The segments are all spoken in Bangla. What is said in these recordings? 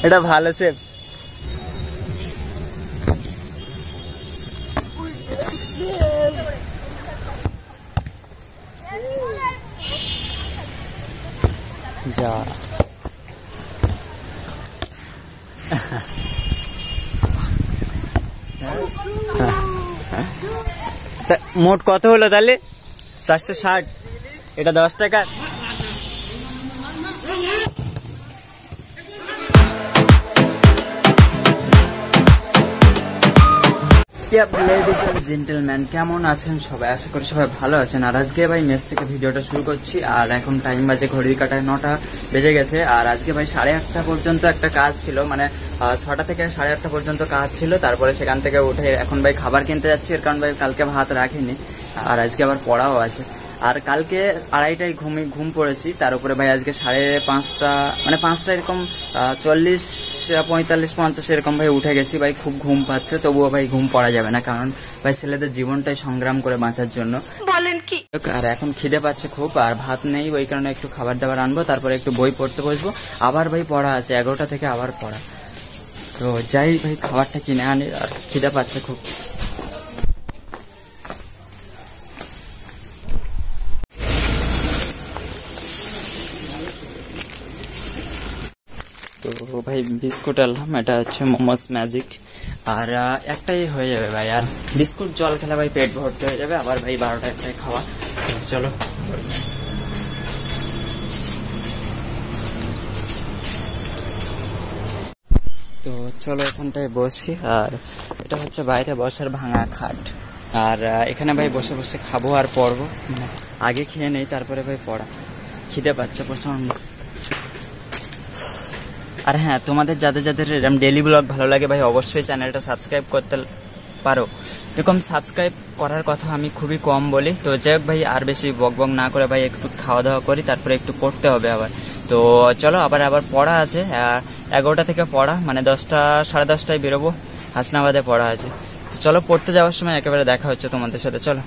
এটা ভালো সেফ। যা মোট কত হলো তাহলে? 460। এটা 10 টাকা। লেডিস এন্ড জেন্টলম্যান, কেমন আছেন সবাই? আশা করি সবাই ভালো আছেন। আর আজকে ভাই মেস থেকে ভিডিওটা শুরু করছি। আর এখন টাইম বাজে ঘড়ির কাঁটায় 9টা বেজে গেছে। আর আজকে ভাই 8:30 পর্যন্ত একটা কাজ ছিল, মানে 6টা থেকে 8:30 পর্যন্ত কাজ ছিল। তারপরে সেখান থেকে উঠে এখন ভাই খাবার কিনতে যাচ্ছি, এর কারণ ভাই কালকে ভাত রাখিনি। আর আজকে আবার পড়াও আছে। আর কালকে 2:30টায় ঘুম পড়েছি। তার উপরে ভাই আজকে 5:30 মানে 5টা এরকম 40, 45, 50 এরকম ভাই উঠে গেছি। ভাই খুব ঘুম পাচ্ছে, তবুও ভাই ঘুম পড়া যাবে না, কারণ ভাই ছেলেদের জীবনটাই সংগ্রাম করে বাঁচার জন্য। বলেন কি? আর এখন খিদে পাচ্ছে খুব, আর ভাত নেই, ওই কারণে একটু খাবার দাবার আনবো, তারপরে একটু বই পড়তে বসবো। আবার ভাই পড়া আছে 11টা থেকে, আবার পড়া। তো যাই ভাই খাবারটা কিনে আনি, আর খিদে পাচ্ছে খুব। তো ভাই বিস্কুট আনলাম, এটা হচ্ছে মোমোস ম্যাজিক। আর একটাই হয়ে যাবে ভাই। আর বিস্কুট জল খেলে ভাই পেট ভর্তি হয়ে যাবে। আবার ভাই 12টা একটাই খাওয়া। চলো তো চলো এখানটায় বসি। আর এটা হচ্ছে বাইরে বসার ভাঙা খাট। আর এখানে ভাই বসে বসে খাবো আর পড়বো। আগে খেয়ে নেই, তারপরে ভাই পড়া। খিদে পাচ্ছে প্রচন্ড। আর হ্যাঁ, তোমাদের যাদের যাদের এরকম ডেইলি ব্লগ ভালো লাগে ভাই, অবশ্যই চ্যানেলটা সাবস্ক্রাইব করতে পারো। এরকম সাবস্ক্রাইব করার কথা আমি খুবই কম বলি। তো যাই হোক ভাই, আর বেশি বক না করে ভাই একটু খাওয়া দাওয়া করি, তারপরে একটু পড়তে হবে আবার। তো চলো, আবার পড়া আছে। 11টা থেকে পড়া, মানে 10টা 10:30টায় বেরোবো। হাসনাবাদে পড়া আছে। তো চলো, পড়তে যাওয়ার সময় একেবারে দেখা হচ্ছে তোমাদের সাথে। চলো।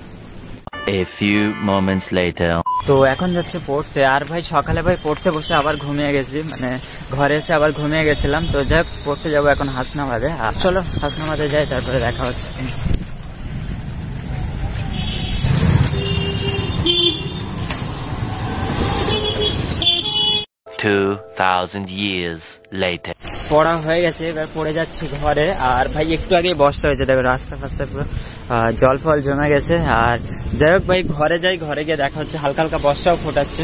A few moments later. তো এখন যাচ্ছে পড়তে। আর ভাই সকালে ভাই পড়তে বসে আবার ঘুমিয়ে গেছি, মানে ঘরে এসে আবার ঘুমিয়ে গেছিলাম। তো যাই পড়তে যাবো এখন হাসনাবাদে। আর চলো হাসনাবাদে যাই, তারপরে দেখা হচ্ছে। 2000 years later. পড়া হয়ে গেছে, এবার পড়ে যাচ্ছি ঘরে। আর ভাই একটু আগেই বর্ষা হয়েছে, দেখো রাস্তা ফাস্তা পুরো জল ফল জমে গেছে। আর যাই হোক ভাই ঘরে যাই, ঘরে গিয়ে দেখা হচ্ছে। হালকা হালকা বর্ষাও ফোটাচ্ছে।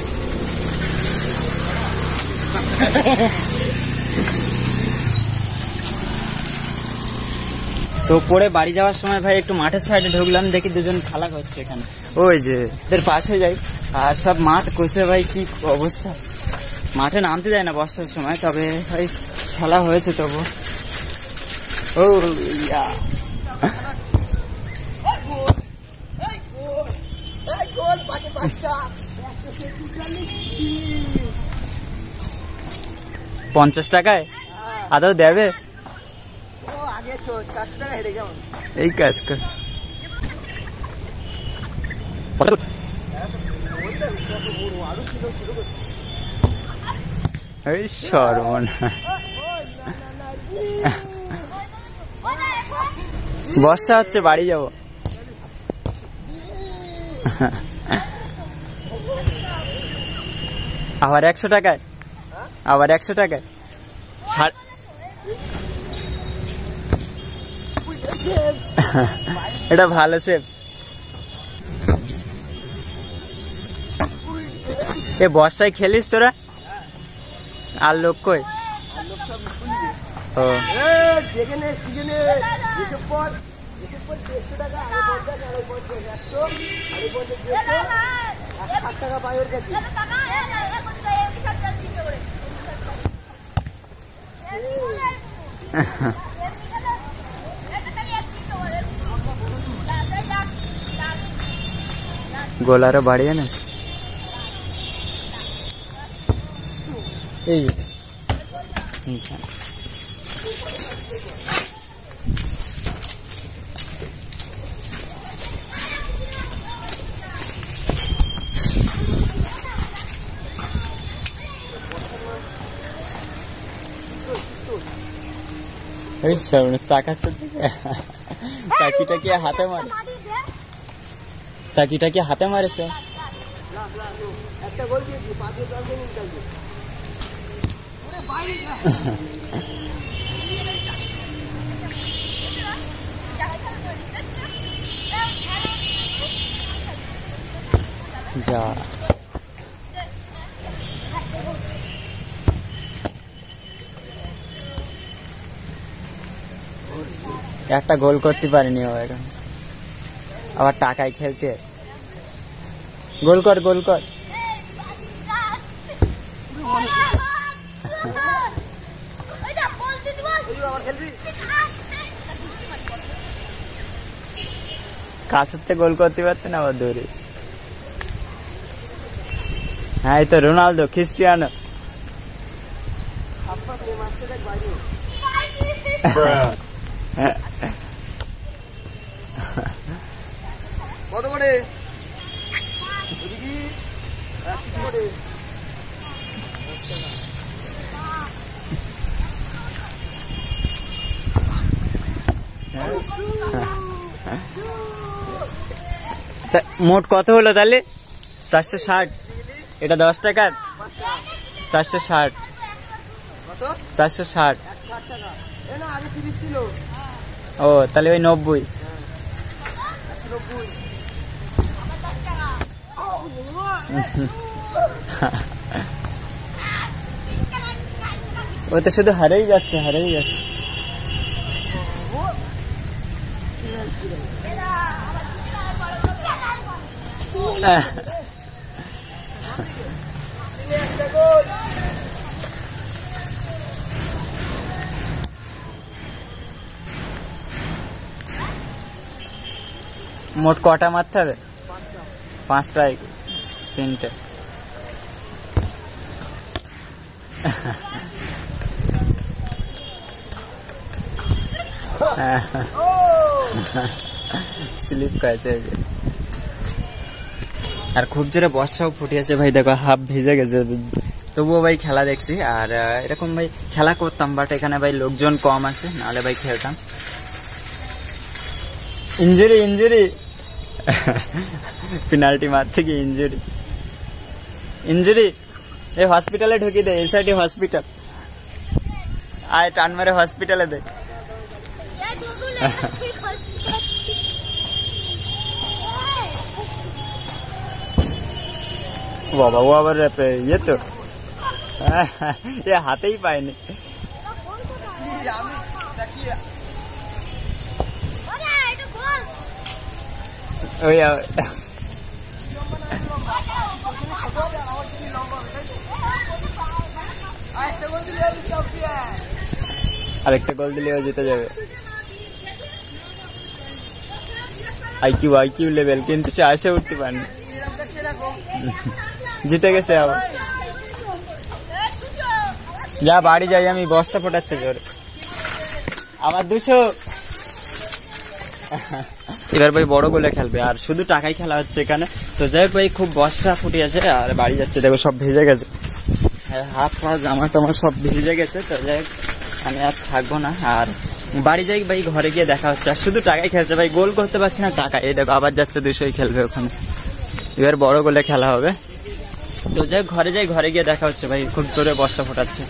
তো পড়ে বাড়ি যাওয়ার সময় ভাই একটু মাঠের সাইডে ঢুকলাম, দেখি দুজন খেলা করছে এখানে, ওই যে এদের পাশে যাই। আর সব মাঠ কষে ভাই কি অবস্থা। মাঠে নামতে যায় না বর্ষার সময়, তবে ভাই খেলা হয়েছে তবু। ও ইয়া, $50 টাকায় আদৌ দেবে? এই কাজ কর। এই সর্বনাশ, বর্ষা হচ্ছে, বাড়ি যাব। আবার 100 টাকায়, আবার 100 টাকায়। এটা ভালো সেফ। এ বর্ষায় খেলিস তোরা? আর লোক কই? ও গোলারও বাড়িয়ে না এই ওই সামনে তাকাচ্ছে, তাকিটা কি হাতে মারে, তাকিটা কি হাতে মারেছে? যা একটা গোল করতে পারিনি ও এখন, আবার টাকায় খেলতে। গোল কর, গোল কর। কাছের গোল করতে পারতে না আবার দৌড়ে। হ্যাঁ, এই তো রোনালদো, ক্রিস্টিয়ানো। কত করে? মোট কত হলো তাহলে? 460। এটা 10 টাকার 460। 460। ও তাহলে ওই 90। ও তো শুধু হারেই যাচ্ছে, হারেই যাচ্ছে। মোট কটা মারতে হবে? 5টায় 3টে। স্লিপ খাইছে। আর খুব জোরে বর্ষাও ফুটিয়েছে ভাই, দেখো হাফ ভিজে গেছে, তবুও ভাই খেলা দেখছি। আর এরকম ভাই খেলা করতাম, বাট এখানে ভাই লোকজন কম আছে, নাহলে ভাই খেলতাম। Injury, injury. পেনাল্টি মারতে গিয়ে ইঞ্জুরি, ইঞ্জুরি। এই হসপিটালে ঢুকিয়ে দে, এই সাইডে হসপিটাল। আয় টান মারে হসপিটালে দে। বাবা, ও আবার ইয়ে তো, এ হাতেই পায়নি। ওই আরেকটা গোল দিলে ও জিতে যাবে। আইকিউ, আইকিউ লেভেল, কিন্তু সে আসে উঠতে পারেনি। জিতে গেছে আবার। যা বাড়ি যাই আমি, বর্ষা ফোটাচ্ছে জোরে। আবার 200। এবার ভাই বড় গোলে খেলবে, আর শুধু টাকাই খেলা হচ্ছে এখানে। তো যাই হোক ভাই, খুব বর্ষা ফুটিয়েছে আর বাড়ি যাচ্ছে, দেখো সব ভিজে গেছে, হাত পা জামা টামা সব ভিজে গেছে। তো যাই হোক আমি আর থাকবো না, আর বাড়ি যাই ভাই, ঘরে গিয়ে দেখা হচ্ছে। আর শুধু টাকাই খেলছে ভাই, গোল করতে পারছে না টাকা। এই দেখো আবার যাচ্ছে, 200 খেলবে ওখানে, এবার বড় গোলে খেলা হবে। তো যাই ঘরে যাই, ঘরে গিয়ে দেখা হচ্ছে ভাই, খুব জোরে বর্ষা ফোটাচ্ছে।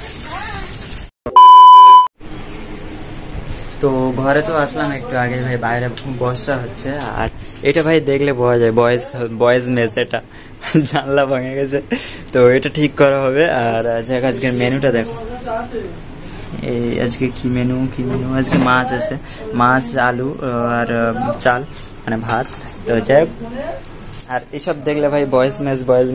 তো ঘরে তো আসলাম একটু আগে ভাই, বাইরে খুব বর্ষা হচ্ছে। আর এটা ভাই দেখলে বোঝা যায় বয়েজ মেস, এটা জানলা ভেঙে গেছে, তো এটা ঠিক করা হবে। আর আজকের মেনুটা দেখো, এই আজকে কি মেনু, আজকে মাছ আছে, মাছ, আলু আর চাল, মানে ভাত। তো যাই হোক, আর এসব দেখলে ভাই বয়েজ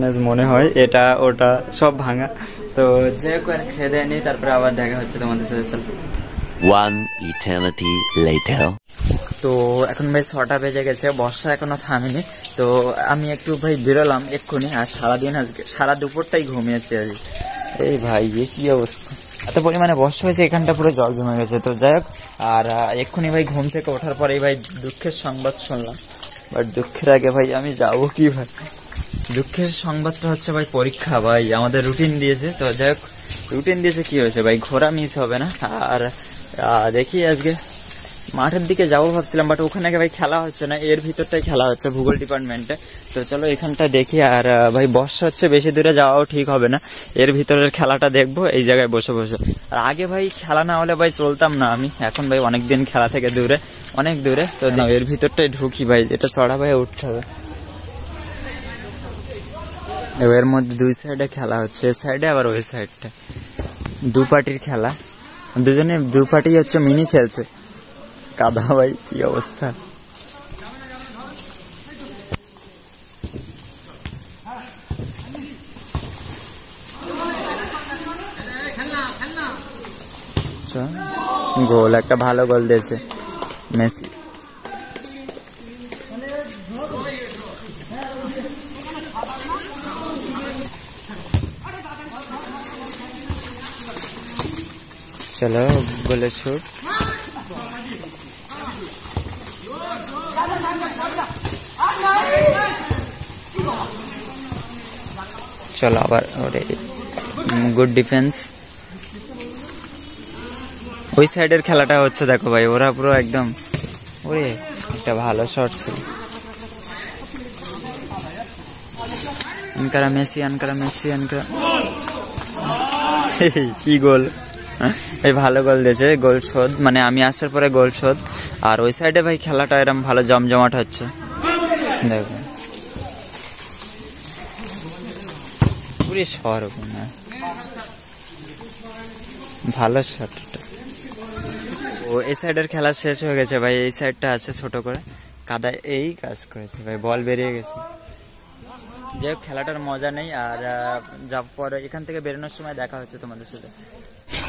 মেস মনে হয়, এটা ওটা সব ভাঙা। তো যাই হোক, আর খেয়ে দেয় নি, তারপরে আবার দেখা হচ্ছে তোমাদের সাথে। চল। One eternity later. তো এখন ভাই 6টা বেজে গেছে, বর্ষা এখনো থামেনি। তো আমি একটু ভাই বেরোলাম এক্ষুনি, আর সারাদিন আজকে সারা দুপুরটাই ঘুমিয়েছি আজ। এই ভাই এ কি অবস্থা, এত পরিমাণে বর্ষা হয়েছে, এখানটা পুরো জল জমে গেছে। তো যাই হোক, আর এক্ষুনি ভাই ঘুম থেকে ওঠার পরেই ভাই দুঃখের সংবাদ শুনলাম। বাট দুঃখের আগে ভাই আমি যাবো কি ভাই, দুঃখের সংবাদটা হচ্ছে ভাই পরীক্ষা ভাই, আমাদের রুটিন দিয়েছে। তো যাই হোক, রুটিন দিয়েছে কি হয়েছে ভাই, ঘোরা মিস হবে না। আর দেখি আজকে মাঠের দিকে যাবো ভাবছিলাম, বাট ওখানে ভাই খেলা হচ্ছে না, এর ভিতরটাই খেলা হচ্ছে ভূগোল ডিপার্টমেন্টে। তো চলো এখানটা দেখি। আর ভাই বর্ষা হচ্ছে, বেশি দূরে যাওয়াও ঠিক হবে না, এর ভিতরের খেলাটা দেখবো এই জায়গায় বসে বসে। আর আগে ভাই খেলা না হলে ভাই চলতাম না আমি, এখন ভাই অনেকদিন খেলা থেকে দূরে, অনেক দূরে। তো না, এর ভিতরটাই ঢুকি ভাই, এটা চড়া ভাই উঠতে হবে। এর মধ্যে দুই সাইডে খেলা হচ্ছে, এ সাইডে আবার ওই সাইডটা, দু পার্টির খেলা, দুজনে দু পার্টি হচ্ছে মিনি খেলছে। কাদা ভাই কি অবস্থা। গোল, একটা ভালো গোল দিয়েছে মেসি। চলো গোলের শুট। চলো আবার গুড ডিফেন্স। ওই সাইডের খেলাটা হচ্ছে দেখো ভাই, ওরা পুরো একদম, ওরে একটা ভালো শট ছিল। আনকারা মেসি, আনকারা মেসি, আনকারা কি গোল ভাই, ভালো গোল দিয়েছে, গোল শোধ, মানে আমি আসার পরে গোল শোধ। আর ওই সাইডে ভাই খেলাটা এরকম ভালো জমজমাট হচ্ছে দেখো, পুরো শহর না, ভালো শট। ও এই সাইডের খেলা শেষ হয়ে গেছে ভাই, এই সাইডটা আছে ছোট করে, কাদা এই কাজ করেছে ভাই, বল বেরিয়ে গেছে। যাই হোক খেলাটার মজা নেই। আর যাব পরে এখান থেকে বেরোনোর সময় দেখা হচ্ছে তোমাদের সাথে।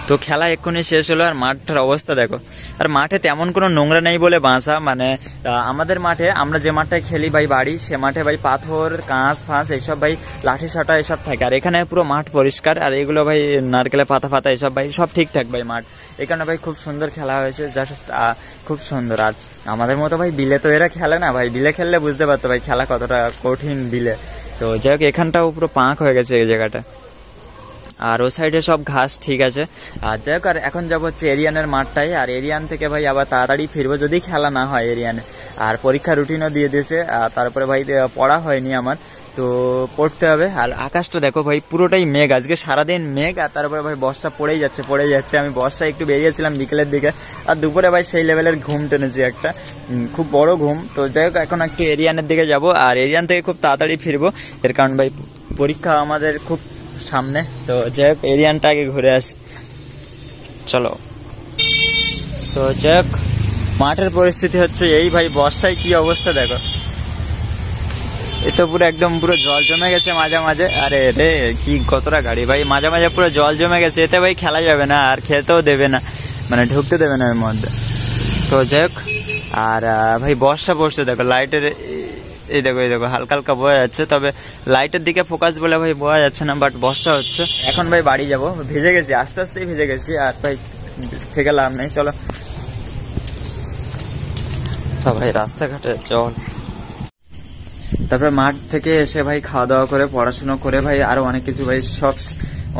তো খেলা এক্ষুনি শেষ হলো, আর মাঠটার অবস্থা দেখো। আর মাঠে তেমন কোনো নোংরা নেই বলে বাঁচা, মানে আমাদের মাঠে, আমরা যে মাঠটায় খেলি ভাই বাড়ি, সে মাঠে ভাই পাথর কাঁচ ফাঁস এইসব ভাই, লাঠি সাটা এসব থাকে। আর এখানে পুরো মাঠ পরিষ্কার, আর এগুলো ভাই নারকেলের পাতা ফাতা এসব ভাই সব ঠিকঠাক ভাই মাঠ। এখানে ভাই খুব সুন্দর খেলা হয়েছে, জাস্ট খুব সুন্দর। আর আমাদের মতো ভাই বিলে তো এরা খেলে না ভাই, বিলে খেললে বুঝতে পারতো ভাই খেলা কতটা কঠিন বিলে। তো যাই হোক এখানটাও পুরো পাঁক হয়ে গেছে এই জায়গাটা। আর ও সাইডে সব ঘাস ঠিক আছে। আর যাই হোক, আর এখন যাবো হচ্ছে এরিয়ানের মাঠটাই। আর এরিয়ান থেকে ভাই আবার তাড়াতাড়ি ফিরবো যদি খেলা না হয় এরিয়ানে। আর পরীক্ষা রুটিনও দিয়ে দিয়েছে, আর তারপরে ভাই পড়া হয়নি আমার, তো পড়তে হবে। আর আকাশটা দেখো ভাই পুরোটাই মেঘ, আজকে সারাদিন মেঘ। আর তারপরে ভাই বর্ষা পড়েই যাচ্ছে। আমি বর্ষা একটু বেরিয়েছিলাম বিকেলের দিকে, আর দুপুরে ভাই সেই লেভেলের ঘুম টেনেছি, একটা খুব বড় ঘুম। তো যাই হোক এখন একটু এরিয়ানের দিকে যাব, আর এরিয়ান থেকে খুব তাড়াতাড়ি ফিরবো, এর কারণ ভাই পরীক্ষা আমাদের খুব সামনে। তো যাই হোক এরিয়ানটা আগে ঘুরে আসি, চলো। তো যাই হোক মাঠের পরিস্থিতি হচ্ছে এই ভাই, বর্ষায় কি অবস্থা দেখো, এ তো পুরো একদম পুরো জল জমে গেছে মাঝে মাঝে। আরে রে কি কতটা গাড়ি ভাই, মাঝে মাঝে পুরো জল জমে গেছে, এতে ভাই খেলা যাবে না, আর খেলতেও দেবে না, মানে ঢুকতে দেবে না এর মধ্যে। তো যাই হোক, আর ভাই বর্ষা পড়ছে দেখো, লাইটের এই দেখো হালকা হালকা বোঝা যাচ্ছে, তবে লাইটের দিকে ফোকাস বলে ভাই বোঝা যাচ্ছে না, বাট বর্ষা হচ্ছে। এখন ভাই বাড়ি যাব, ভিজে গেছি, আস্তে আস্তেই ভিজে গেছি, আর ভাই থেকে লাভ নেই, চলো। ভাই রাস্তাঘাটে জল। তারপরে মাঠ থেকে এসে ভাই খাওয়া দাওয়া করে পড়াশোনা করে ভাই আরো অনেক কিছু ভাই, সব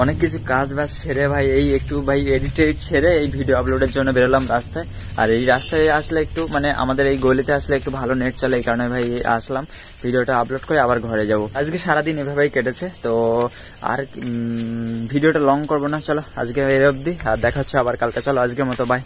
অনেক কিছু কাজ বাজ সেরে ভাই এই একটু ভাই এডিট সেরে এই ভিডিও আপলোডের জন্য বেরোলাম রাস্তায়। আর এই রাস্তায় আসলে একটু মানে আমাদের এই গলিতে আসলে একটু ভালো নেট চলে, এই কারণে ভাই আসলাম, ভিডিওটা আপলোড করে আবার ঘরে যাব। আজকে সারাদিন এভাবেই কেটেছে, তো আর ভিডিওটা লং করবো না, চলো আজকে এর অবধি, আর দেখা হচ্ছে আবার কালকে, চলো আজকের মতো বাই।